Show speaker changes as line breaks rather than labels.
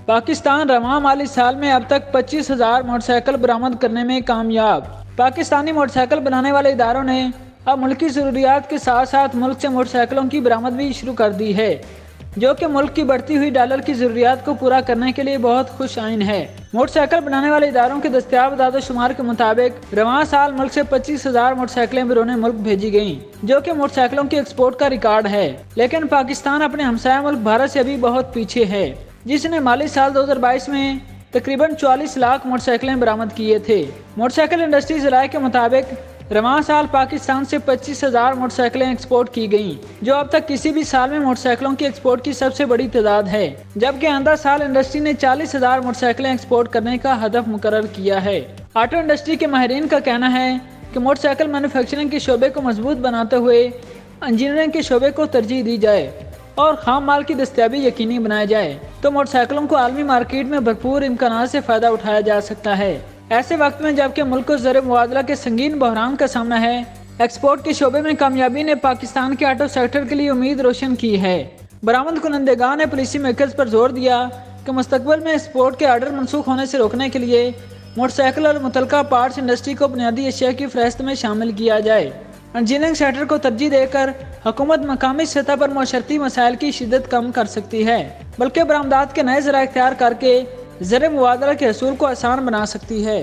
پاکستان رواں مالی سال میں اب تک 25,000 موٹر سائیکل برآمد کرنے میں کامیاب۔ پاکستانی موٹر سائیکل بنانے والے اداروں نے اب ملکی ضروریات کے ساتھ ساتھ ملک سے موٹر سائیکلوں کی برآمد بھی شروع کر دی ہے، جو کہ ملک کی بڑھتی ہوئی ڈالر کی ضروریات کو پورا کرنے کے لیے بہت خوش آئین ہے۔ موٹر سائیکل بنانے والے اداروں کے دستیاب اعداد و شمار کے مطابق رواں سال ملک سے 25,000 موٹر سائیکلیں بیرون ملک بھیجی گئیں، جو کہ موٹر سائیکلوں کی ایکسپورٹ کا ریکارڈ ہے۔ لیکن پاکستان اپنے ہمسایہ ملک بھارت سے ابھی بہت پیچھے ہے، جس نے مالی سال 2022 میں تقریباً 44 لاکھ موٹر سائیکلیں برآمد کیے تھے۔ موٹر سائیکل انڈسٹری ذرائع کے مطابق رواں سال پاکستان سے 25,000 موٹر سائیکلیں ایکسپورٹ کی گئیں، جو اب تک کسی بھی سال میں موٹر سائیکلوں کی ایکسپورٹ کی سب سے بڑی تعداد ہے، جبکہ آئندہ سال انڈسٹری نے 40,000 موٹر سائیکلیں ایکسپورٹ کرنے کا ہدف مقرر کیا ہے۔ آٹو انڈسٹری کے ماہرین کا کہنا ہے کہ موٹر سائیکل مینوفیکچرنگ کے شعبے کو مضبوط بناتے ہوئے انجینئرنگ کے شعبے کو ترجیح دی جائے اور خام مال کی دستیابی یقینی بنایا جائے تو موٹر سائیکلوں کو عالمی مارکیٹ میں بھرپور امکانات سے فائدہ اٹھایا جا سکتا ہے۔ ایسے وقت میں جبکہ ملک کو زر مبادلہ کے سنگین بحران کا سامنا ہے، ایکسپورٹ کے شعبے میں کامیابی نے پاکستان کے آٹو سیکٹر کے لیے امید روشن کی ہے۔ برآمد کنندگان نے پالیسی میکرز پر زور دیا کہ مستقبل میں ایکسپورٹ کے آرڈر منسوخ ہونے سے روکنے کے لیے موٹر سائیکل اور متعلقہ پارٹس انڈسٹری کو بنیادی اشیاء کی فہرست میں شامل کیا جائے۔ انجینئرنگ سیکٹر کو ترجیح دے کر حکومت مقامی سطح پر معاشرتی مسائل کی شدت کم کر سکتی ہے، بلکہ برآمدات کے نئے ذرائع اختیار کر کے زر مبادلہ کے حصول کو آسان بنا سکتی ہے۔